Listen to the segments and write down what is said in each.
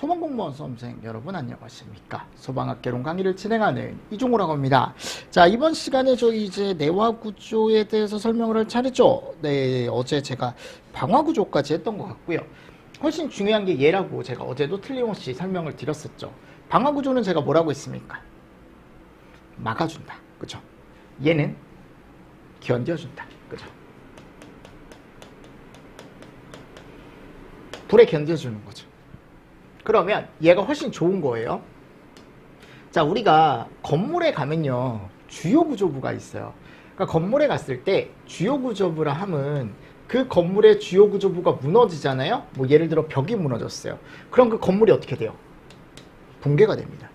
소방공무원 수험생 여러분 안녕하십니까? 소방학개론 강의를 진행하는 이종호라고 합니다. 자, 이번 시간에 저희 이제 내화구조에 대해서 설명을 할 차례죠. 네, 어제 제가 방화구조까지 했던 것 같고요. 훨씬 중요한 게 얘라고 제가 어제도 틀림없이 설명을 드렸었죠. 방화구조는 제가 뭐라고 했습니까? 막아준다. 그죠? 얘는 견뎌준다. 그죠? 불에 견뎌주는 거죠. 그러면 얘가 훨씬 좋은 거예요. 자, 우리가 건물에 가면요 주요 구조부가 있어요. 그러니까 건물에 갔을 때 주요 구조부라 함은 그 건물의 주요 구조부가 무너지잖아요. 뭐 예를 들어 벽이 무너졌어요. 그럼 그 건물이 어떻게 돼요? 붕괴가 됩니다.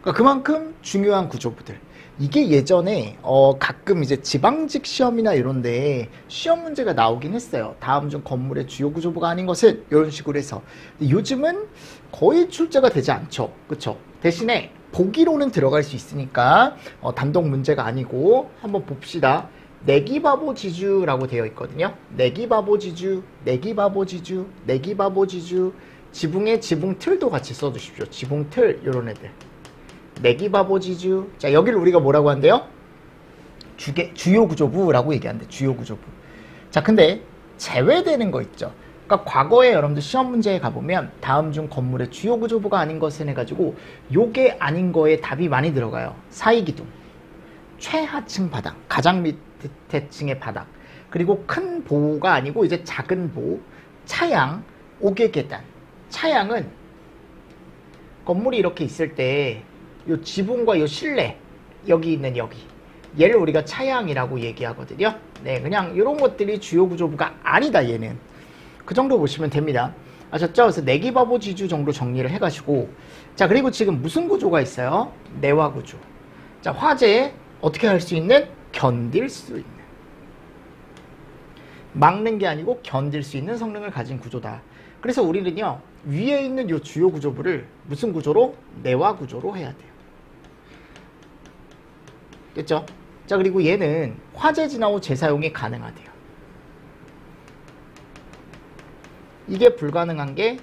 그러니까 그만큼 중요한 구조부들. 이게 예전에 가끔 이제 지방직 시험이나 이런데 시험 문제가 나오긴 했어요. 다음 중 건물의 주요 구조부가 아닌 것은 이런 식으로 해서. 요즘은 거의 출제가 되지 않죠. 그쵸? 대신에 보기로는 들어갈 수 있으니까 단독 문제가 아니고 한번 봅시다. 내기바보지주라고 되어 있거든요. 내기바보지주, 내기바보지주, 내기바보지주. 지붕에 지붕틀도 같이 써주십시오. 지붕틀 이런 애들. 내기바보지주. 자, 여기를 우리가 뭐라고 한대요? 주요 구조부라고 얘기한대. 주요 구조부. 자, 근데 제외되는 거 있죠. 그러니까 과거에 여러분들 시험 문제에 가보면 다음 중 건물의 주요 구조부가 아닌 것은 해가지고 요게 아닌 거에 답이 많이 들어가요. 사이기둥, 최하층 바닥, 가장 밑에 층의 바닥, 그리고 큰 보호가 아니고 이제 작은 보호, 차양, 옥외계단. 차양은 건물이 이렇게 있을 때 요 지붕과 요 실내, 여기 있는 여기, 얘를 우리가 차양이라고 얘기하거든요. 네, 그냥 이런 것들이 주요 구조부가 아니다. 얘는 그 정도 보시면 됩니다. 아셨죠? 그래서 내기바보지주 정도 정리를 해가지고, 자, 그리고 지금 무슨 구조가 있어요? 내화구조. 자, 화재에 어떻게 할 수 있는? 견딜 수 있는, 막는 게 아니고 견딜 수 있는 성능을 가진 구조다. 그래서 우리는요 위에 있는 요 주요 구조부를 무슨 구조로? 내화구조로 해야 돼요. 됐죠? 자, 그리고 얘는 화재 진화 후 재사용이 가능하대요. 이게 불가능한 게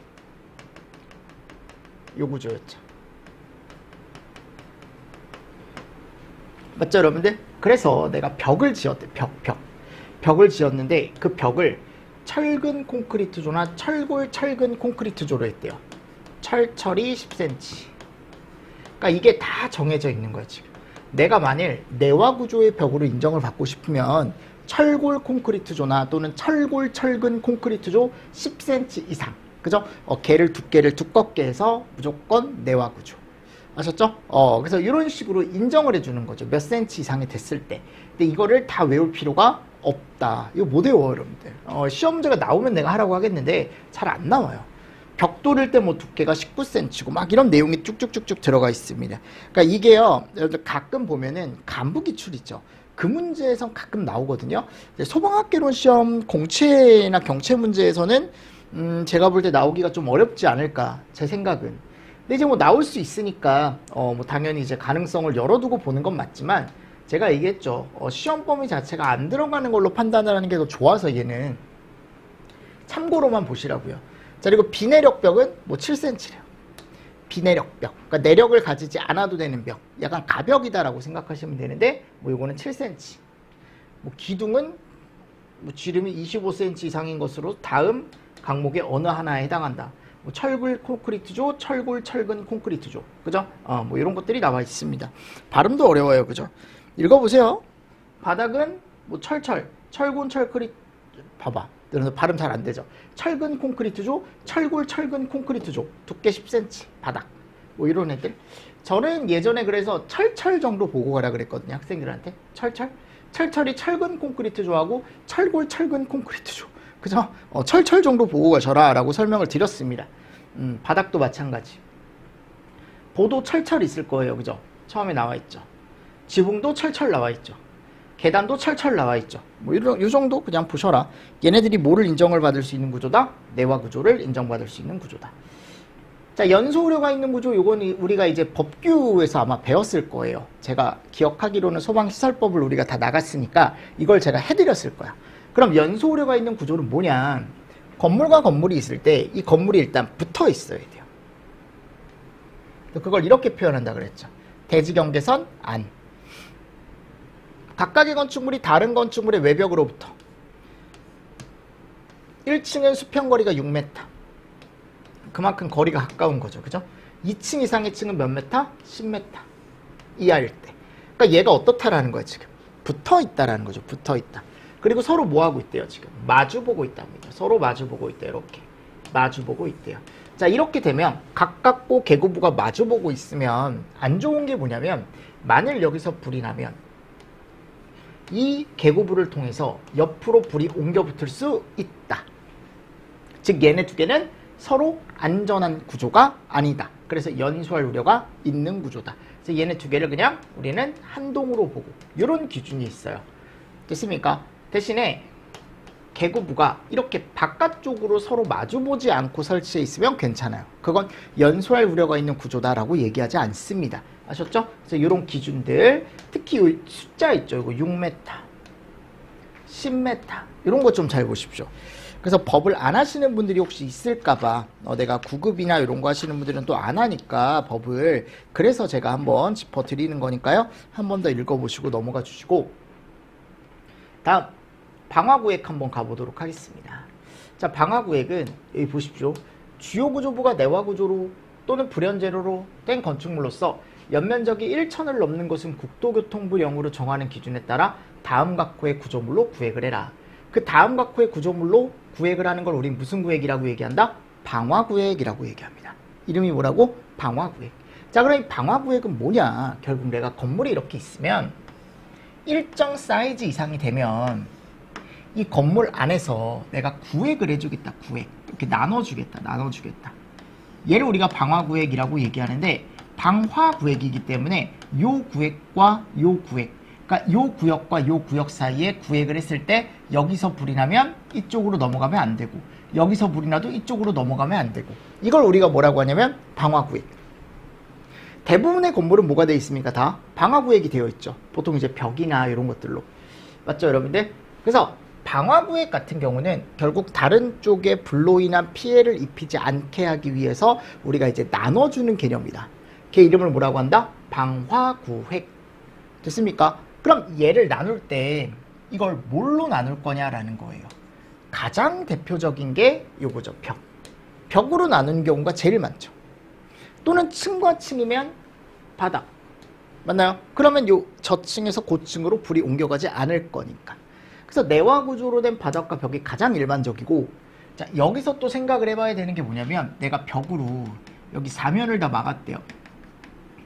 요 구조였죠. 맞죠, 여러분들? 그래서 내가 벽을 지었대. 벽을 지었는데 그 벽을 철근 콘크리트조나 철근 콘크리트조로 했대요. 철철이 10cm. 그러니까 이게 다 정해져 있는 거야 지금. 내가 만일 내화구조의 벽으로 인정을 받고 싶으면 철골 콘크리트조나 또는 철근 콘크리트조 10cm 이상. 그죠? 걔를 두께를 두껍게 해서 무조건 내화구조. 아셨죠? 그래서 이런 식으로 인정을 해주는 거죠. 몇 cm 이상이 됐을 때. 근데 이거를 다 외울 필요가 없다. 이거 못 외워요, 여러분들. 시험 문제가 나오면 내가 하라고 하겠는데 잘 안 나와요. 벽 뚫을 때 뭐 두께가 19cm고 막 이런 내용이 쭉쭉쭉쭉 들어가 있습니다. 그러니까 이게요, 여러분들 가끔 보면은 간부기출이죠. 그 문제에선 가끔 나오거든요. 소방학개론 시험 공채나 경채 문제에서는 제가 볼 때 나오기가 좀 어렵지 않을까, 제 생각은. 근데 이제 뭐 나올 수 있으니까 뭐 당연히 이제 가능성을 열어두고 보는 건 맞지만, 제가 얘기했죠. 시험 범위 자체가 안 들어가는 걸로 판단을 하는 게 더 좋아서 얘는 참고로만 보시라고요. 자, 그리고 비내력벽은 뭐 7cm래요. 비내력벽. 그러니까 내력을 가지지 않아도 되는 벽. 약간 가벽이다라고 생각하시면 되는데, 뭐 요거는 7cm. 뭐 기둥은 뭐 지름이 25cm 이상인 것으로 다음 강목의 어느 하나에 해당한다. 뭐 철골 콘크리트조, 철근 콘크리트조. 그죠? 뭐 이런 것들이 나와 있습니다. 발음도 어려워요. 그죠? 읽어보세요. 바닥은 뭐 철근 봐봐. 발음 잘 안 되죠. 철근 콘크리트조, 철근 콘크리트조, 두께 10cm, 바닥. 뭐 이런 애들. 저는 예전에 그래서 철 정도 보고 가라 그랬거든요. 학생들한테. 철이 철근 콘크리트조하고 철근 콘크리트조. 그죠? 철 정도 보고 가셔라 라고 설명을 드렸습니다. 바닥도 마찬가지. 보도 철 있을 거예요. 그죠? 처음에 나와 있죠. 지붕도 철 나와 있죠. 계단도 철 나와 있죠. 뭐 요 정도 그냥 보셔라. 얘네들이 뭐를 인정을 받을 수 있는 구조다? 내화구조를 인정받을 수 있는 구조다. 자, 연소 우려가 있는 구조, 요건 우리가 이제 법규에서 아마 배웠을 거예요. 제가 기억하기로는 소방시설법을 우리가 다 나갔으니까 이걸 제가 해드렸을 거야. 그럼 연소 우려가 있는 구조는 뭐냐? 건물과 건물이 있을 때 이 건물이 일단 붙어 있어야 돼요. 그걸 이렇게 표현한다 그랬죠. 대지경계선 안. 각각의 건축물이 다른 건축물의 외벽으로부터 1층은 수평거리가 6m. 그만큼 거리가 가까운 거죠. 그죠? 2층 이상의 층은 몇 메타? 10m 이하일 때. 그러니까 얘가 어떻다라는 거야 지금. 붙어 있다라는 거죠. 붙어 있다. 그리고 서로 뭐 하고 있대요 지금. 마주 보고 있답니다. 서로 마주 보고 있대요. 이렇게 마주 보고 있대요. 자, 이렇게 되면 가깝고 계고부가 마주 보고 있으면 안 좋은 게 뭐냐면, 만일 여기서 불이 나면 이 계고부를 통해서 옆으로 불이 옮겨 붙을 수 있다. 즉 얘네 두 개는 서로 안전한 구조가 아니다. 그래서 연소할 우려가 있는 구조다. 그래서 얘네 두 개를 그냥 우리는 한동으로 보고, 이런 기준이 있어요. 됐습니까? 대신에 계고부가 이렇게 바깥쪽으로 서로 마주보지 않고 설치해 있으면 괜찮아요. 그건 연소할 우려가 있는 구조다라고 얘기하지 않습니다. 아셨죠? 그래서 이런 기준들, 특히 이 숫자 있죠. 이거 6m, 10m 이런 거 좀 잘 보십시오. 그래서 법을 안 하시는 분들이 혹시 있을까봐, 내가 9급이나 이런 거 하시는 분들은 또 안 하니까 법을, 그래서 제가 한번 짚어드리는 거니까요. 한 번 더 읽어보시고 넘어가 주시고, 다음 방화구획 한번 가보도록 하겠습니다. 자, 방화구획은 여기 보십시오. 주요 구조부가 내화구조로 또는 불연재료로 된 건축물로서 연면적이 1,000을 넘는 것은 국토교통부령으로 정하는 기준에 따라 다음 각호의 구조물로 구획을 해라. 그 다음 각호의 구조물로 구획을 하는 걸 우린 무슨 구획이라고 얘기한다? 방화구획이라고 얘기합니다. 이름이 뭐라고? 방화구획. 자, 그럼 이 방화구획은 뭐냐? 결국 내가 건물이 이렇게 있으면 일정 사이즈 이상이 되면 이 건물 안에서 내가 구획을 해주겠다. 구획. 이렇게 나눠주겠다. 얘를 우리가 방화구획이라고 얘기하는데, 방화구획이기 때문에 요 구획과 요 구획, 그러니까 요 구역과 요 구역 사이에 구획을 했을 때 여기서 불이 나면 이쪽으로 넘어가면 안 되고, 여기서 불이 나도 이쪽으로 넘어가면 안 되고, 이걸 우리가 뭐라고 하냐면 방화구획. 대부분의 건물은 뭐가 되어 있습니까? 다 방화구획이 되어 있죠. 보통 이제 벽이나 이런 것들로. 맞죠, 여러분들? 그래서 방화구획 같은 경우는 결국 다른 쪽에 불로 인한 피해를 입히지 않게 하기 위해서 우리가 이제 나눠주는 개념이다. 걔 이름을 뭐라고 한다? 방화구획. 됐습니까? 그럼 얘를 나눌 때 이걸 뭘로 나눌 거냐라는 거예요. 가장 대표적인 게 요거죠. 벽. 벽으로 나누는 경우가 제일 많죠. 또는 층과 층이면 바닥. 맞나요? 그러면 요 저층에서 고층으로 불이 옮겨가지 않을 거니까. 그래서 내화 구조로 된 바닥과 벽이 가장 일반적이고, 자, 여기서 또 생각을 해봐야 되는 게 뭐냐면, 내가 벽으로 여기 사면을 다 막았대요.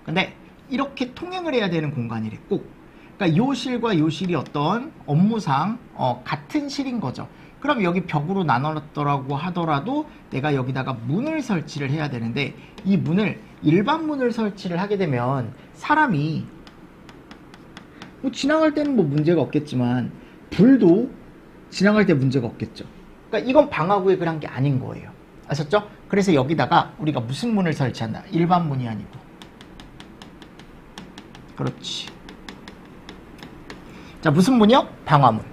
근데 이렇게 통행을 해야 되는 공간이래, 꼭. 그러니까 요 실과 요 실이 어떤 업무상 같은 실인 거죠. 그럼 여기 벽으로 나눴더라고 하더라도 내가 여기다가 문을 설치를 해야 되는데, 이 문을, 일반 문을 설치를 하게 되면 사람이 뭐 지나갈 때는 뭐 문제가 없겠지만 불도 지나갈 때 문제가 없겠죠. 그러니까 이건 방화구획을 한 게 아닌 거예요. 아셨죠? 그래서 여기다가 우리가 무슨 문을 설치한다? 일반 문이 아니고. 그렇지. 자, 무슨 문이요? 방화문.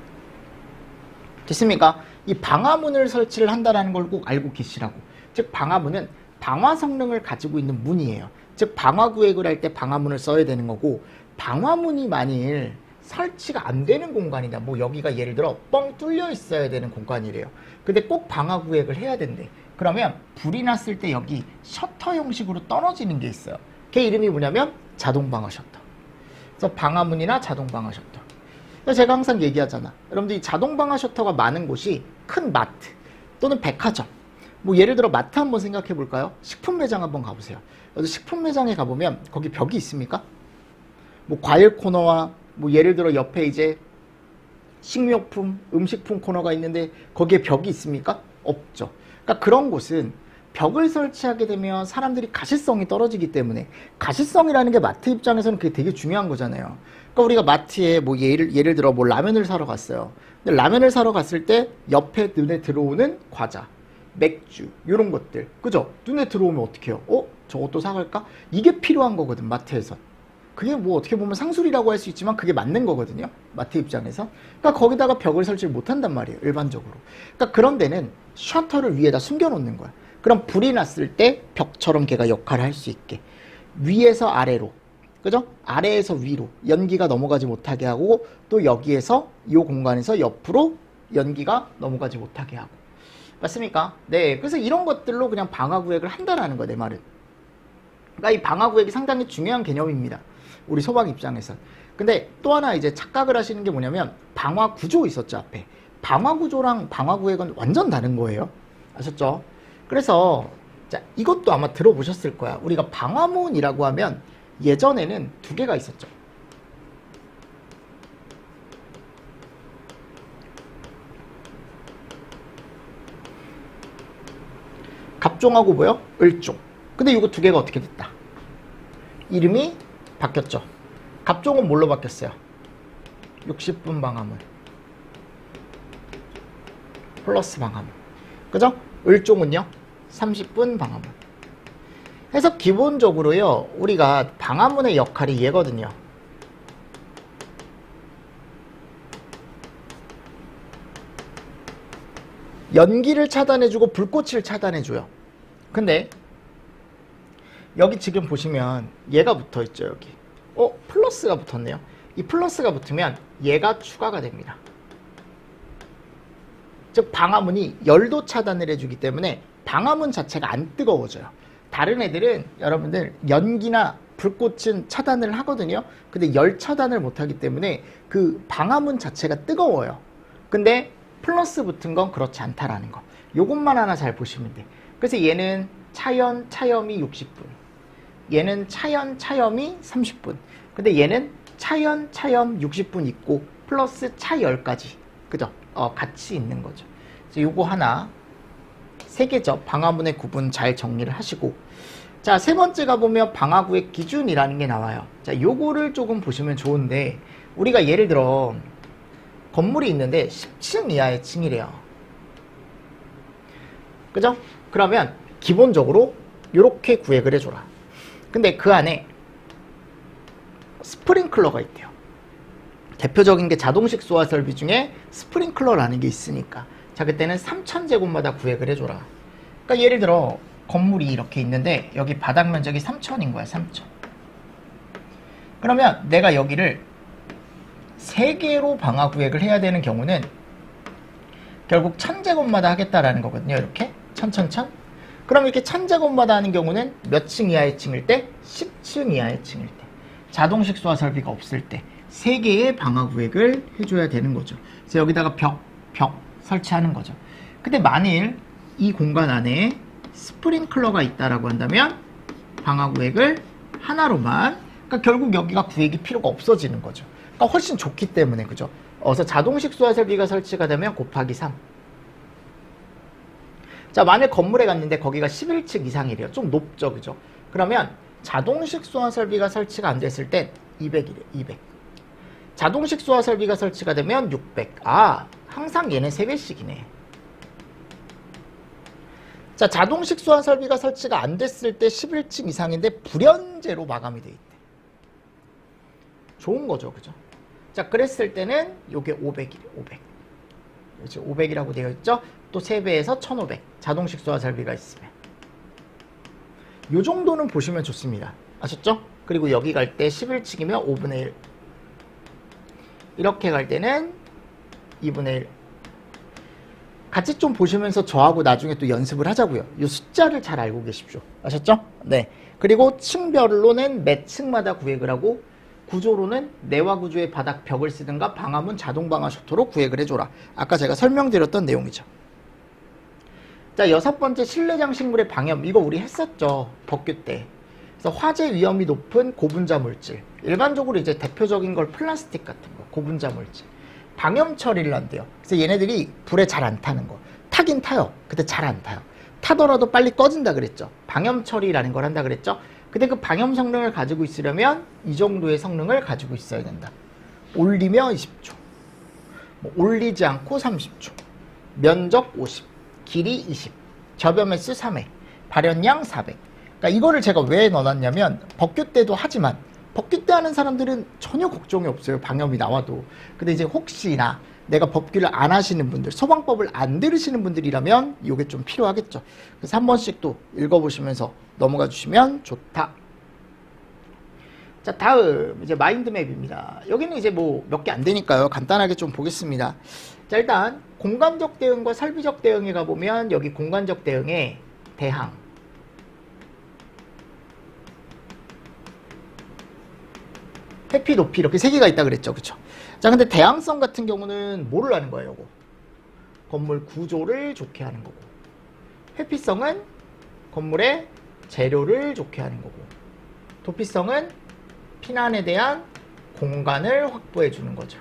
됐습니까? 이 방화문을 설치를 한다는 걸 꼭 알고 계시라고. 즉 방화문은 방화 성능을 가지고 있는 문이에요. 즉 방화구획을 할 때 방화문을 써야 되는 거고, 방화문이 만일 설치가 안 되는 공간이다. 뭐 여기가 예를 들어 뻥 뚫려 있어야 되는 공간이래요. 근데 꼭 방화구획을 해야 된대. 그러면 불이 났을 때 여기 셔터 형식으로 떨어지는 게 있어요. 걔 이름이 뭐냐면 자동방화 셔터. 그래서 방화문이나 자동방화 셔터. 제가 항상 얘기하잖아. 여러분들 이 자동방화 셔터가 많은 곳이 큰 마트 또는 백화점. 뭐 예를 들어 마트 한번 생각해 볼까요? 식품 매장 한번 가보세요. 식품 매장에 가보면 거기 벽이 있습니까? 뭐 과일 코너와 뭐 예를 들어 옆에 이제 식료품, 음식품 코너가 있는데 거기에 벽이 있습니까? 없죠. 그러니까 그런 곳은 벽을 설치하게 되면 사람들이 가시성이 떨어지기 때문에, 가시성이라는 게 마트 입장에서는 그게 되게 중요한 거잖아요. 그러니까 우리가 마트에 뭐 예를 들어 뭐 라면을 사러 갔어요. 근데 라면을 사러 갔을 때 옆에 눈에 들어오는 과자, 맥주 이런 것들, 그죠? 눈에 들어오면 어떻게 해요? 저것도 사갈까? 이게 필요한 거거든, 마트에서. 그게 뭐 어떻게 보면 상술이라고 할 수 있지만 그게 맞는 거거든요, 마트 입장에서. 그러니까 거기다가 벽을 설치를 못한단 말이에요, 일반적으로. 그러니까 그런 데는 셔터를 위에다 숨겨놓는 거야. 그럼 불이 났을 때 벽처럼 걔가 역할을 할 수 있게. 위에서 아래로, 그죠? 아래에서 위로 연기가 넘어가지 못하게 하고, 또 여기에서 이 공간에서 옆으로 연기가 넘어가지 못하게 하고. 맞습니까? 네, 그래서 이런 것들로 그냥 방화구획을 한다라는 거야, 내 말은. 그러니까 이 방화구획이 상당히 중요한 개념입니다, 우리 소방 입장에서. 근데 또 하나 이제 착각을 하시는 게 뭐냐면, 방화구조 있었죠, 앞에. 방화구조랑 방화구획은 완전 다른 거예요. 아셨죠? 그래서 자, 이것도 아마 들어보셨을 거야. 우리가 방화문이라고 하면 예전에는 두 개가 있었죠. 갑종하고 뭐요? 을종. 근데 이거 두 개가 어떻게 됐다? 이름이 바뀌었죠. 갑종은 뭘로 바뀌었어요? 60분 방화문 플러스 방화문. 그죠? 을종은요? 30분 방화문. 그래서 기본적으로요, 우리가 방화문의 역할이 얘거든요. 연기를 차단해주고 불꽃을 차단해줘요. 근데 여기 지금 보시면 얘가 붙어있죠, 여기. 플러스가 붙었네요. 이 플러스가 붙으면 얘가 추가가 됩니다. 즉 방화문이 열도 차단을 해주기 때문에 방화문 자체가 안 뜨거워져요. 다른 애들은 여러분들 연기나 불꽃은 차단을 하거든요. 근데 열 차단을 못하기 때문에 그 방화문 자체가 뜨거워요. 근데 플러스 붙은 건 그렇지 않다라는 거. 요것만 하나 잘 보시면 돼. 그래서 얘는 차연, 차염이 60분. 얘는 차연, 차염이 30분. 근데 얘는 차연, 차염 60분 있고 플러스 차열까지. 그죠? 같이 있는 거죠. 그래서 요거 하나, 세 개죠. 방화문의 구분 잘 정리를 하시고. 자, 세 번째 가보면 방화구의 기준이라는 게 나와요. 자, 요거를 조금 보시면 좋은데, 우리가 예를 들어 건물이 있는데 10층 이하의 층이래요. 그죠? 그러면 기본적으로 요렇게 구획을 해줘라. 근데 그 안에 스프링클러가 있대요. 대표적인 게 자동식 소화 설비 중에 스프링클러라는 게 있으니까. 자, 그때는 3000제곱마다 구획을 해줘라. 그러니까 예를 들어 건물이 이렇게 있는데 여기 바닥 면적이 3000인 거야. 3000. 그러면 내가 여기를 3개로 방화 구획을 해야 되는 경우는 결국 1000제곱마다 하겠다라는 거거든요. 이렇게 1000. 그럼 이렇게 1000제곱마다 하는 경우는 몇 층 이하의 층일 때? 10층 이하의 층일 때. 자동식 소화 설비가 없을 때 3개의 방화 구획을 해줘야 되는 거죠. 그래서 여기다가 벽 설치하는 거죠. 근데 만일 이 공간 안에 스프링클러가 있다라고 한다면 방화 구획을 하나로만, 그러니까 결국 여기가 구획이 필요가 없어지는 거죠. 그러니까 훨씬 좋기 때문에, 그죠? 그래서 자동식 소화 설비가 설치가 되면 곱하기 3. 자, 만약 건물에 갔는데 거기가 11층 이상이래요. 좀 높죠, 그죠? 그러면 자동식 소화 설비가 설치가 안 됐을 땐 200이래요. 200. 자동식 소화 설비가 설치가 되면 600. 항상 얘는 3배씩이네. 자, 자동식 소화 설비가 설치가 안 됐을 때 11층 이상인데 불연제로 마감이 돼 있대. 좋은 거죠, 그죠? 자, 그랬을 때는 요게 500이래. 500. 그렇죠? 500이라고 되어 있죠? 또 3배에서 1500. 자동식 소화 설비가 있으면. 요 정도는 보시면 좋습니다. 아셨죠? 그리고 여기 갈 때 11층이면 5분의 1. 이렇게 갈 때는 2분의 1. 같이 좀 보시면서 저하고 나중에 또 연습을 하자고요. 이 숫자를 잘 알고 계십시오. 아셨죠? 네. 그리고 층별로는 매 층마다 구획을 하고, 구조로는 내화 구조의 바닥 벽을 쓰든가 방화문 자동방화 셔터로 구획을 해줘라. 아까 제가 설명드렸던 내용이죠. 자, 6번째 실내 장식물의 방염. 이거 우리 했었죠, 법규 때. 그래서 화재 위험이 높은 고분자 물질. 일반적으로 이제 대표적인 걸 플라스틱 같은 거, 고분자 물질. 방염 처리를 한대요. 그래서 얘네들이 불에 잘 안 타는 거. 타긴 타요. 근데 잘 안 타요. 타더라도 빨리 꺼진다 그랬죠. 방염 처리라는 걸 한다 그랬죠. 근데 그 방염 성능을 가지고 있으려면 이 정도의 성능을 가지고 있어야 된다. 올리면 20초. 올리지 않고 30초. 면적 50. 길이 20. 접연 횟수 3회. 발연량 400. 그러니까 이거를 제가 왜 넣어놨냐면, 법규 때도 하지만 법규 때 하는 사람들은 전혀 걱정이 없어요. 방염이 나와도. 근데 이제 혹시나 내가 법규를 안 하시는 분들, 소방법을 안 들으시는 분들이라면 이게 좀 필요하겠죠. 그래서 한 번씩 또 읽어보시면서 넘어가 주시면 좋다. 자, 다음 이제 마인드맵입니다. 여기는 이제 뭐 몇 개 안 되니까요. 간단하게 좀 보겠습니다. 자, 일단 공간적 대응과 설비적 대응에 가보면 여기 공간적 대응에 대항, 회피, 높이 이렇게 세 개가 있다 그랬죠. 그쵸? 자, 근데 대항성 같은 경우는 뭐를 하는 거예요? 요거. 건물 구조를 좋게 하는 거고, 회피성은 건물의 재료를 좋게 하는 거고, 도피성은 피난에 대한 공간을 확보해 주는 거죠.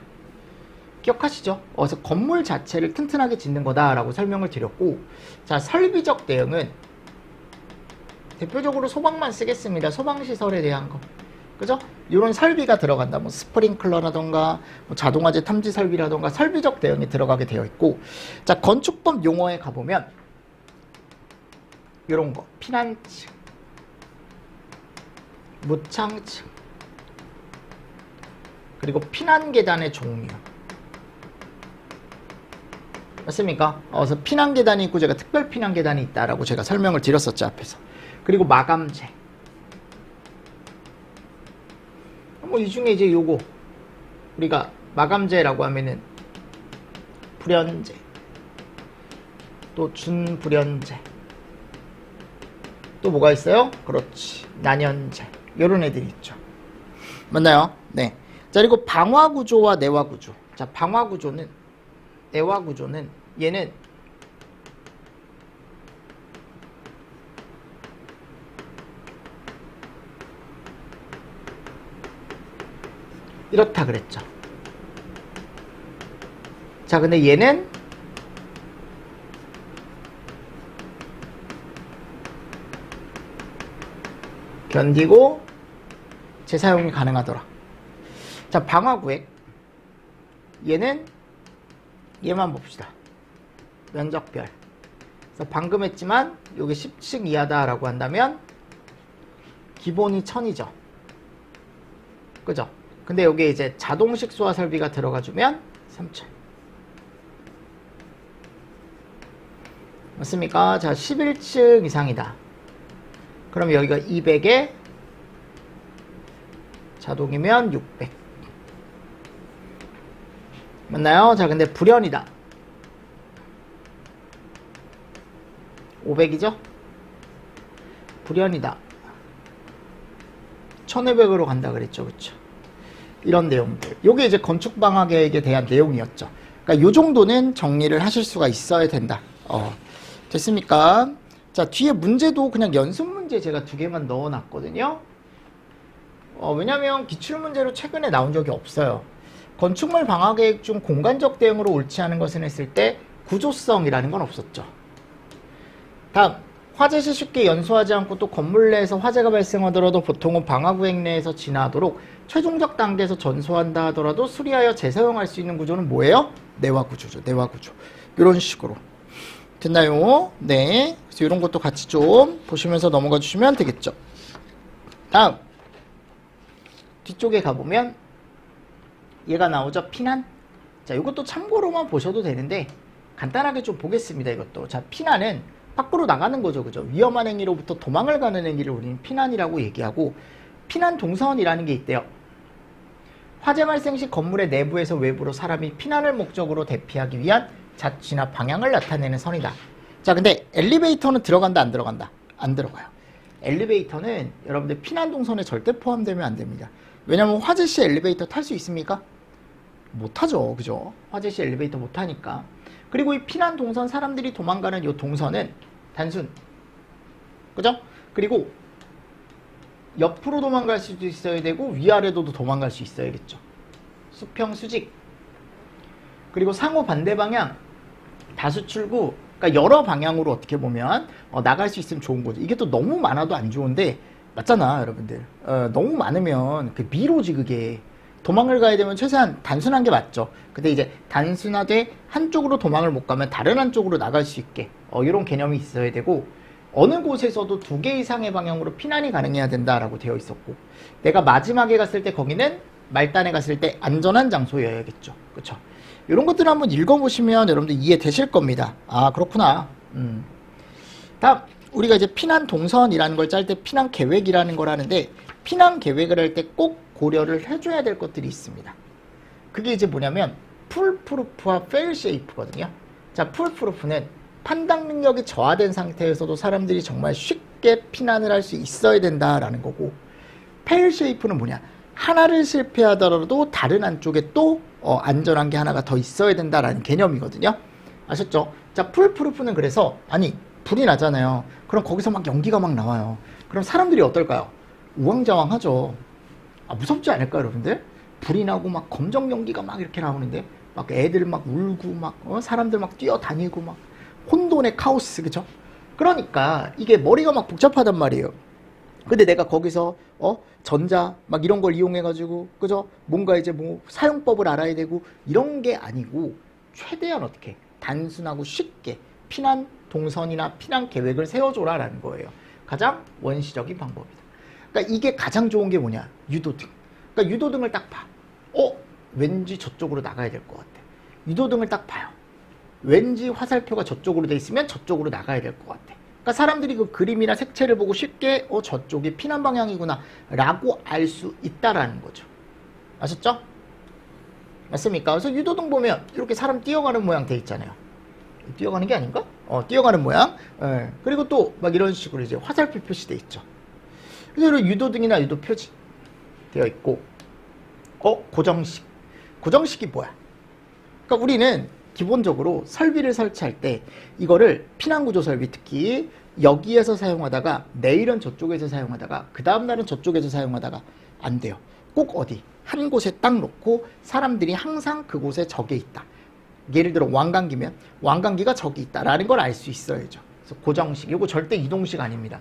기억하시죠? 그래서 건물 자체를 튼튼하게 짓는 거다라고 설명을 드렸고, 자, 설비적 대응은 대표적으로 소방만 쓰겠습니다. 소방시설에 대한 거. 그죠? 이런 설비가 들어간다. 뭐 스프링클러라던가 뭐 자동화재 탐지 설비라던가 설비적 대응이 들어가게 되어 있고, 자, 건축법 용어에 가보면 이런 거 피난층, 무창층, 그리고 피난계단의 종류. 맞습니까? 그래서 피난계단이 있고 제가 특별 피난계단이 있다라고 제가 설명을 드렸었죠, 앞에서. 그리고 마감재. 뭐 이 중에 이제 요거 우리가 마감재라고 하면은 불연재, 또 준불연재, 또 뭐가 있어요? 그렇지, 난연재, 요런 애들이 있죠. 맞나요? 네. 자, 그리고 방화구조와 내화구조. 자, 방화구조는, 내화구조는 얘는 이렇다 그랬죠. 자, 근데 얘는 견디고 재사용이 가능하더라. 자, 방화구획. 얘는 얘만 봅시다. 면적별. 그래서 방금 했지만 요게 10층 이하다라고 한다면 기본이 1000이죠. 그죠? 근데 여기에 이제 자동식 소화 설비가 들어가주면 3000. 맞습니까? 자, 11층 이상이다. 그럼 여기가 200에 자동이면 600. 맞나요? 자, 근데 불연이다. 500이죠? 불연이다. 1200으로 간다 그랬죠. 그쵸? 이런 내용들. 요게 이제 건축방화계획에 대한 내용이었죠. 그러니까 요 정도는 정리를 하실 수가 있어야 된다. 됐습니까? 자, 뒤에 문제도 그냥 연습 문제 제가 2개만 넣어놨거든요. 왜냐면 기출문제로 최근에 나온 적이 없어요. 건축물 방화계획 중 공간적 대응으로 옳지 않은 것을 했을 때 구조성이라는 건 없었죠. 다음, 화재 시 쉽게 연소하지 않고 또 건물 내에서 화재가 발생하더라도 보통은 방화구획 내에서 진화하도록 최종적 단계에서 전소한다 하더라도 수리하여 재사용할 수 있는 구조는 뭐예요? 내화구조죠. 내화구조. 이런 식으로. 됐나요? 네. 그래서 이런 것도 같이 좀 보시면서 넘어가 주시면 되겠죠. 다음, 뒤쪽에 가보면 얘가 나오죠. 피난. 자, 이것도 참고로만 보셔도 되는데 간단하게 좀 보겠습니다. 이것도. 자, 피난은 밖으로 나가는 거죠. 그죠? 위험한 행위로부터 도망을 가는 행위를 우리는 피난이라고 얘기하고, 피난 동선이라는 게 있대요. 화재 발생 시 건물의 내부에서 외부로 사람이 피난을 목적으로 대피하기 위한 자취나 방향을 나타내는 선이다. 자, 근데 엘리베이터는 들어간다, 안 들어간다? 안 들어가요. 엘리베이터는 여러분들 피난 동선에 절대 포함되면 안 됩니다. 왜냐면 화재 시 엘리베이터 탈 수 있습니까? 못하죠. 그죠? 화재 시 엘리베이터 못하니까. 그리고 이 피난 동선, 사람들이 도망가는 이 동선은 단순. 그죠? 그리고 옆으로 도망갈 수도 있어야 되고 위아래로도 도망갈 수 있어야겠죠. 수평, 수직. 그리고 상호 반대 방향, 다수 출구. 그러니까 여러 방향으로 어떻게 보면 나갈 수 있으면 좋은 거죠. 이게 또 너무 많아도 안 좋은데, 맞잖아, 여러분들. 너무 많으면 그 미로지, 그게. 도망을 가야 되면 최소한 단순한 게 맞죠. 근데 이제 단순하되 한쪽으로 도망을 못 가면 다른 한쪽으로 나갈 수 있게 이런 개념이 있어야 되고, 어느 곳에서도 2개 이상의 방향으로 피난이 가능해야 된다라고 되어 있었고, 내가 마지막에 갔을 때 거기는 말단에 갔을 때 안전한 장소여야겠죠. 그쵸? 이런 것들을 한번 읽어보시면 여러분들 이해되실 겁니다. 아, 그렇구나. 다음, 우리가 이제 피난 동선이라는 걸 짤 때 피난 계획이라는 걸 하는데, 피난 계획을 할 때 꼭 고려를 해줘야 될 것들이 있습니다. 그게 이제 뭐냐면 풀프루프와 페일쉐이프거든요. 자, 풀프루프는 판단 능력이 저하된 상태에서도 사람들이 정말 쉽게 피난을 할 수 있어야 된다라는 거고, 페일쉐이프는 뭐냐, 하나를 실패하더라도 다른 한쪽에 또 안전한 게 하나가 더 있어야 된다라는 개념이거든요. 아셨죠? 자, 풀프루프는 그래서, 아니 불이 나잖아요. 그럼 거기서 막 연기가 막 나와요. 그럼 사람들이 어떨까요? 우왕좌왕하죠. 아, 무섭지 않을까요, 여러분들? 불이 나고 막 검정 연기가 막 이렇게 나오는데 막 애들 막 울고 막 사람들 막 뛰어다니고 막 혼돈의 카오스, 그죠? 그러니까 이게 머리가 막 복잡하단 말이에요. 근데 내가 거기서 전자 막 이런 걸 이용해 가지고, 그죠? 뭔가 이제 뭐 사용법을 알아야 되고 이런 게 아니고, 최대한 어떻게 단순하고 쉽게 피난 동선이나 피난 계획을 세워줘라라는 거예요. 가장 원시적인 방법이다. 그러니까 이게 가장 좋은 게 뭐냐? 유도등. 그러니까 유도등을 딱 봐. 왠지 저쪽으로 나가야 될 것 같아. 유도등을 딱 봐요. 왠지 화살표가 저쪽으로 돼 있으면 저쪽으로 나가야 될 것 같아. 그러니까 사람들이 그 그림이나 색채를 보고 쉽게 저쪽이 피난 방향이구나 라고 알 수 있다라는 거죠. 아셨죠? 맞습니까? 그래서 유도등 보면 이렇게 사람 뛰어가는 모양 돼 있잖아요. 뛰어가는 게 아닌가? 뛰어가는 모양. 그리고 또 막 이런 식으로 이제 화살표 표시돼 있죠. 그래서 유도등이나 유도 표지 되어 있고, 고정식. 고정식이 뭐야? 그러니까 우리는 기본적으로 설비를 설치할 때 이거를 피난구조 설비, 특히 여기에서 사용하다가 내일은 저쪽에서 사용하다가 그 다음날은 저쪽에서 사용하다가 안 돼요. 꼭 어디 한 곳에 딱 놓고 사람들이 항상 그곳에 적에 있다. 예를 들어 왕강기면 왕강기가 저기 있다라는 걸 알 수 있어야죠. 그래서 고정식, 이거 절대 이동식 아닙니다.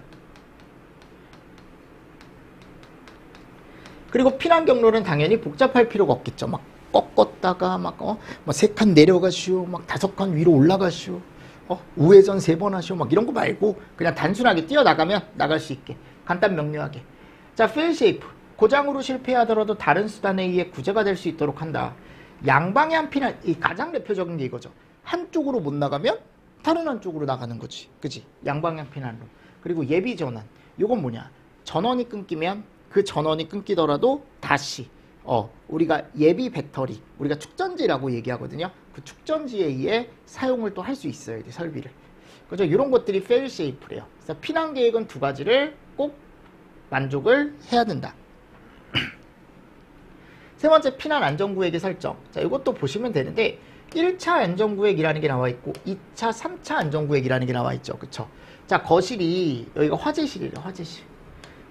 그리고 피난 경로는 당연히 복잡할 필요가 없겠죠. 막 꺾었다가 막 세 칸 내려가시오, 막 5칸 위로 올라가시오, 우회전 3번 하시오, 막 이런 거 말고 그냥 단순하게 뛰어나가면 나갈 수 있게 간단 명료하게. 자, 페일쉐이프. 고장으로 실패하더라도 다른 수단에 의해 구제가 될 수 있도록 한다. 양방향 피난, 이 가장 대표적인 게 이거죠. 한쪽으로 못 나가면 다른 한쪽으로 나가는 거지, 그지? 양방향 피난로. 그리고 예비 전원. 요건 뭐냐? 전원이 끊기면 그 전원이 끊기더라도 다시 우리가 예비 배터리, 우리가 축전지라고 얘기하거든요. 그 축전지에 의해 사용을 또 할 수 있어야 돼, 설비를. 그죠? 이런 것들이 페일쉐이프래요. 그래서 피난 계획은 2가지를 꼭 만족을 해야 된다. 세 번째, 피난 안전구역의 설정. 자, 이것도 보시면 되는데 1차 안전구역이라는 게 나와 있고 2차, 3차 안전구역이라는 게 나와 있죠. 그쵸? 자, 거실이 여기가 화재실이래요. 화재실.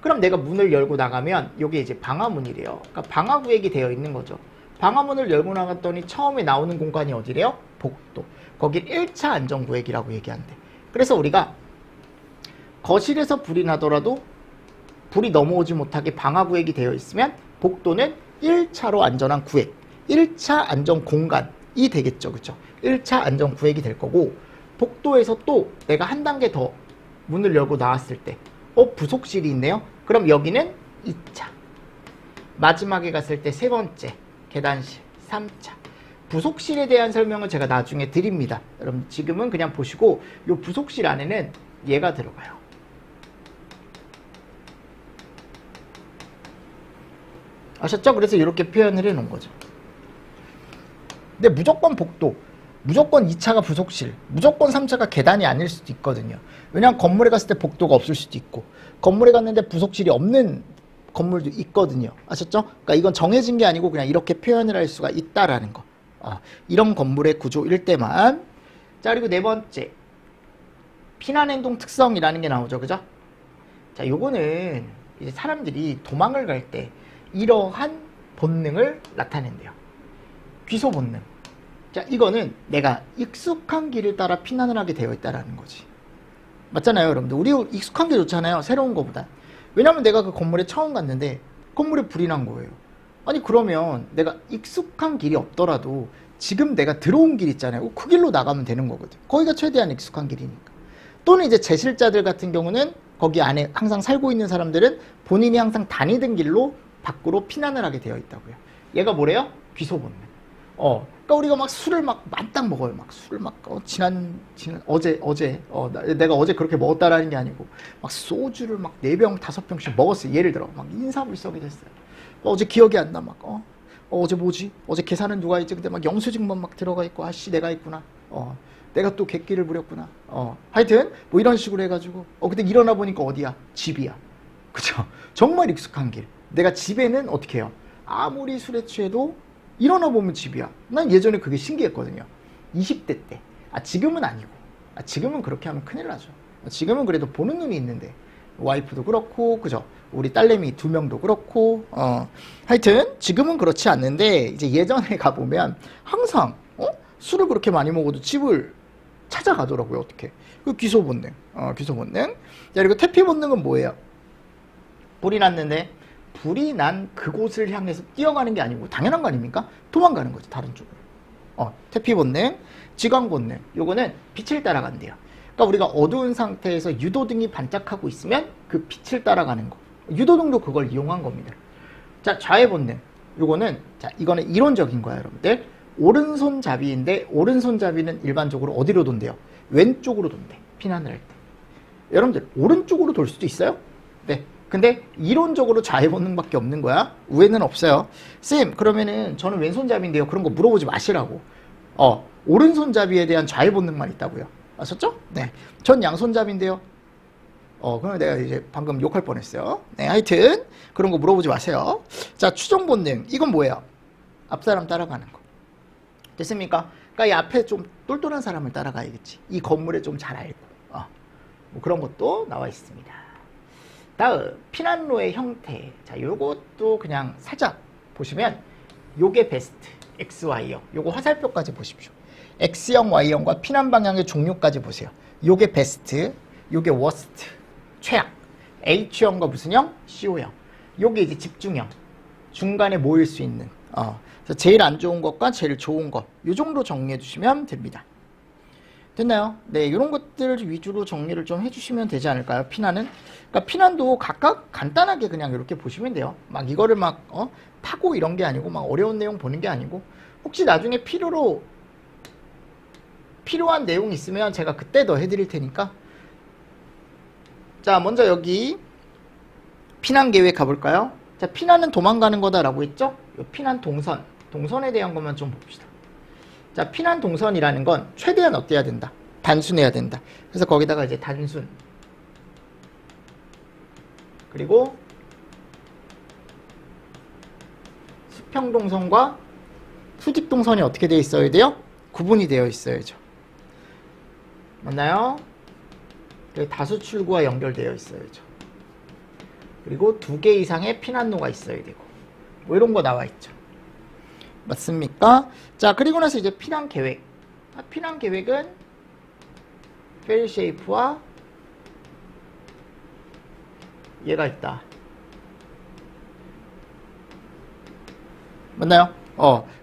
그럼 내가 문을 열고 나가면 이게 이제 방화문이래요. 그러니까 방화구역이 되어 있는 거죠. 방화문을 열고 나갔더니 처음에 나오는 공간이 어디래요? 복도. 거길 1차 안전구역이라고 얘기한대. 그래서 우리가 거실에서 불이 나더라도 불이 넘어오지 못하게 방화구역이 되어 있으면 복도는 1차로 안전한 구획, 1차 안전 공간이 되겠죠. 그쵸? 1차 안전 구획이 될 거고, 복도에서 또 내가 한 단계 더 문을 열고 나왔을 때 부속실이 있네요. 그럼 여기는 2차. 마지막에 갔을 때 3번째 계단실, 3차. 부속실에 대한 설명은 제가 나중에 드립니다. 여러분 지금은 그냥 보시고, 이 부속실 안에는 얘가 들어가요. 아셨죠? 그래서 이렇게 표현을 해 놓은 거죠. 근데 무조건 복도, 무조건 2차가 부속실, 무조건 3차가 계단이 아닐 수도 있거든요. 왜냐하면 건물에 갔을 때 복도가 없을 수도 있고, 건물에 갔는데 부속실이 없는 건물도 있거든요. 아셨죠? 그러니까 이건 정해진 게 아니고 그냥 이렇게 표현을 할 수가 있다라는 거. 이런 건물의 구조일 때만. 자, 그리고 4번째, 피난행동 특성이라는 게 나오죠. 그죠? 자, 요거는 이제 사람들이 도망을 갈 때 이러한 본능을 나타낸대요. 귀소 본능. 자, 이거는 내가 익숙한 길을 따라 피난을 하게 되어 있다라는 거지. 맞잖아요, 여러분들. 우리 익숙한 게 좋잖아요, 새로운 거보다. 왜냐면 내가 그 건물에 처음 갔는데 건물에 불이 난 거예요. 아니, 그러면 내가 익숙한 길이 없더라도 지금 내가 들어온 길 있잖아요. 그 길로 나가면 되는 거거든. 거기가 최대한 익숙한 길이니까. 또는 이제 제실자들 같은 경우는 거기 안에 항상 살고 있는 사람들은 본인이 항상 다니던 길로 밖으로 피난을 하게 되어 있다고요. 얘가 뭐래요? 귀소 본능. 그러니까 우리가 막 술을 막 만땅 먹어요. 막 술을 막 어제 내가 어제 그렇게 먹었다라는 게 아니고 막 소주를 막 4병 5병씩 먹었어요. 예를 들어 막 인사불성이 됐어요. 어제 기억이 안 나. 막 어제 뭐지? 어제 계산은 누가 했지? 근데 막 영수증만 막 들어가 있고 아씨 내가 했구나. 내가 또 객기를 부렸구나. 하여튼 뭐 이런 식으로 해가지고 근데 일어나 보니까 어디야? 집이야. 그쵸? 정말 익숙한 길. 내가 집에는 어떻게 해요? 아무리 술에 취해도 일어나 보면 집이야. 난 예전에 그게 신기했거든요. 20대 때. 지금은 아니고. 지금은 그렇게 하면 큰일 나죠. 지금은 그래도 보는 눈이 있는데 와이프도 그렇고 그죠? 우리 딸내미 2명도 그렇고 하여튼 지금은 그렇지 않는데 이제 예전에 가보면 항상 술을 그렇게 많이 먹어도 집을 찾아가더라고요. 어떻게? 그 귀소 본능. 귀소 본능. 자, 그리고 태피 본능은 뭐예요? 불이 났는데 불이 난 그곳을 향해서 뛰어가는 게 아니고 당연한 거 아닙니까? 도망가는 거죠. 다른 쪽으로. 태피 본능, 지광 본능. 요거는 빛을 따라간대요. 그러니까 우리가 어두운 상태에서 유도등이 반짝하고 있으면 그 빛을 따라가는 거. 유도등도 그걸 이용한 겁니다. 자, 좌회 본능. 요거는 이거는 이론적인 거야, 여러분들. 오른손잡이인데 오른손잡이는 일반적으로 어디로 돈대요? 왼쪽으로 돈대. 피난을 할 때. 여러분들 오른쪽으로 돌 수도 있어요? 네. 근데 이론적으로 좌회 본능밖에 없는 거야. 우회는 없어요. 쌤, 그러면은 저는 왼손잡이인데요. 그런 거 물어보지 마시라고. 오른손잡이에 대한 좌회 본능만 있다고요. 아셨죠? 네. 전 양손잡이인데요. 그럼 내가 이제 방금 욕할 뻔했어요. 네, 하여튼 그런 거 물어보지 마세요. 자, 추종 본능. 이건 뭐예요? 앞 사람 따라가는 거. 됐습니까? 그러니까 이 앞에 좀 똘똘한 사람을 따라가야겠지. 이 건물에 좀 잘 알고. 뭐 그런 것도 나와 있습니다. 다음, 피난로의 형태. 자, 요것도 그냥 살짝 보시면 요게 베스트, XY형. 요거 화살표까지 보십시오. X형, Y형과 피난 방향의 종류까지 보세요. 요게 베스트, 요게 워스트, 최악. H형과 무슨 형? CO형. 요게 이제 집중형. 중간에 모일 수 있는. 그래서 제일 안 좋은 것과 제일 좋은 것. 요 정도 정리해 주시면 됩니다. 됐나요? 네, 이런 것들 위주로 정리를 좀 해주시면 되지 않을까요? 피난은? 그러니까 피난도 각각 간단하게 그냥 이렇게 보시면 돼요. 막 이거를 막 파고 이런 게 아니고 막 어려운 내용 보는 게 아니고 혹시 나중에 필요한 내용 있으면 제가 그때 더 해드릴 테니까. 자, 먼저 여기 피난 계획 가볼까요? 자, 피난은 도망가는 거다라고 했죠? 요 피난 동선에 대한 것만 좀 봅시다. 자, 피난 동선이라는 건 최대한 어때야 된다? 단순해야 된다. 그래서 거기다가 이제 단순. 그리고 수평 동선과 수직 동선이 어떻게 되어 있어야 돼요? 구분이 되어 있어야죠. 맞나요? 다수 출구와 연결되어 있어야죠. 그리고 2개 이상의 피난로가 있어야 되고 뭐 이런 거 나와 있죠. 맞습니까? 자, 그리고 나서 이제 피난 계획. 피난 계획은 페일 쉐이프와 얘가 있다. 맞나요?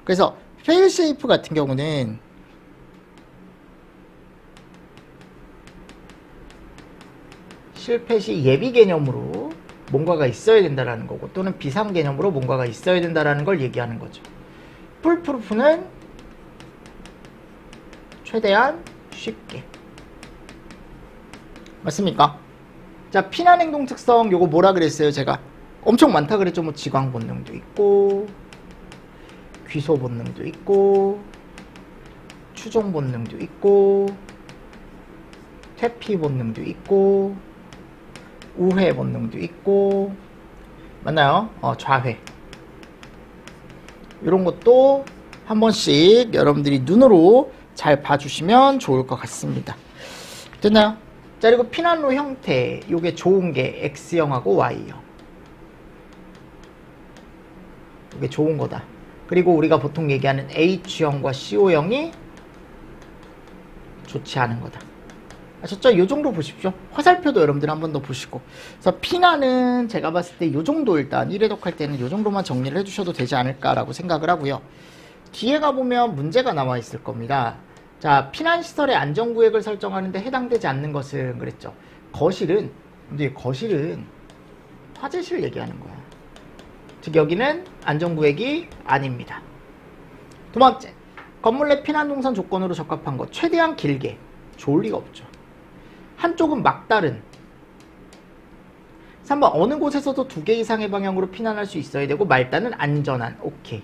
그래서 페일 쉐이프 같은 경우는 실패 시 예비 개념으로 뭔가가 있어야 된다라는 거고 또는 비상 개념으로 뭔가가 있어야 된다라는 걸 얘기하는 거죠. 풀프루프는 최대한 쉽게. 맞습니까? 자, 피난 행동 특성 요거 뭐라 그랬어요? 제가 엄청 많다 그랬죠. 뭐 지광 본능도 있고 귀소 본능도 있고 추종 본능도 있고 퇴피 본능도 있고 우회 본능도 있고 맞나요? 좌회 이런 것도 한 번씩 여러분들이 눈으로 잘 봐주시면 좋을 것 같습니다. 됐나요? 자, 그리고 피난로 형태 요게 좋은 게 X형하고 Y형. 이게 좋은 거다. 그리고 우리가 보통 얘기하는 H형과 CO형이 좋지 않은 거다. 아셨죠? 요 정도 보십시오. 화살표도 여러분들 한 번 더 보시고. 그래서 피난은 제가 봤을 때 요 정도 일단 1회독 할 때는 요 정도만 정리를 해주셔도 되지 않을까라고 생각을 하고요. 뒤에 가보면 문제가 나와 있을 겁니다. 자, 피난시설의 안전구역을 설정하는데 해당되지 않는 것은 그랬죠. 거실은, 근데 거실은 화장실 얘기하는 거야. 즉 여기는 안전구역이 아닙니다. 두 번째, 건물 내 피난 동선 조건으로 적합한 것. 최대한 길게. 좋을 리가 없죠. 한쪽은 막다른. 3번, 어느 곳에서도 2개 이상의 방향으로 피난할 수 있어야 되고 말단은 안전한. 오케이.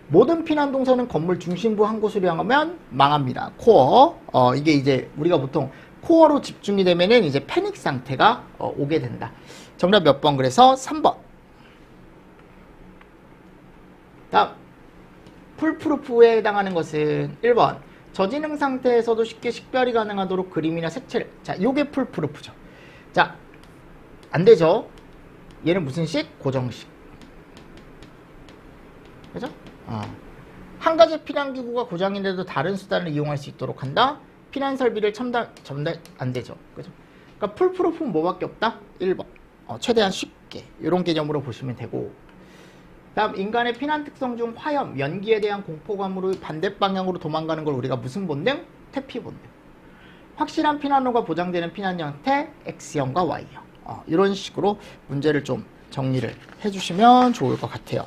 모든 피난 동선은 건물 중심부 한 곳으로 향하면 망합니다. 코어. 이게 이제 우리가 보통 코어로 집중이 되면은 이제 패닉 상태가 오게 된다. 정답 몇 번? 그래서 3번. 다음, 풀프루프에 해당하는 것은 1번. 저지능 상태에서도 쉽게 식별이 가능하도록 그림이나 색채를. 자, 요게 풀프루프죠. 자, 안 되죠. 얘는 무슨 식? 고정식. 그죠? 한 가지 피난기구가 고장인데도 다른 수단을 이용할 수 있도록 한다. 피난 설비를 첨단 안 되죠. 그죠? 그러니까 풀프루프는 뭐밖에 없다? 1번. 최대한 쉽게. 이런 개념으로 보시면 되고. 다음, 인간의 피난 특성 중 화염, 연기에 대한 공포감으로 반대 방향으로 도망가는 걸 우리가 무슨 본능? 퇴피 본능. 확실한 피난로가 보장되는 피난 형태, X형과 Y형. 이런 식으로 문제를 좀 정리를 해주시면 좋을 것 같아요.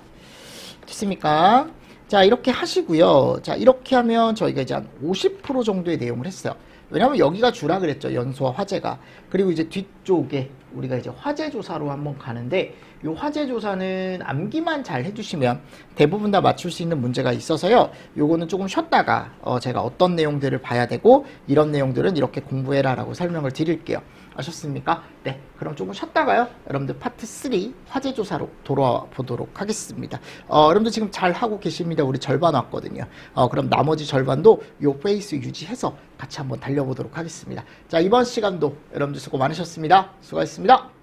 됐습니까? 자, 이렇게 하시고요. 자, 이렇게 하면 저희가 이제 한 50% 정도의 내용을 했어요. 왜냐면 여기가 주라 그랬죠. 연소와 화재가. 그리고 이제 뒤쪽에 우리가 이제 화재 조사로 한번 가는데, 이 화재 조사는 암기만 잘 해주시면 대부분 다 맞출 수 있는 문제가 있어서요. 요거는 조금 쉬었다가 제가 어떤 내용들을 봐야 되고 이런 내용들은 이렇게 공부해라 라고 설명을 드릴게요. 아셨습니까? 네, 그럼 조금 쉬었다가요. 여러분들 파트 3 화재 조사로 돌아와 보도록 하겠습니다. 여러분들 지금 잘 하고 계십니다. 우리 절반 왔거든요. 그럼 나머지 절반도 요 페이스 유지해서 같이 한번 달려보도록 하겠습니다. 자, 이번 시간도 여러분들 수고 많으셨습니다. 수고하셨습니다.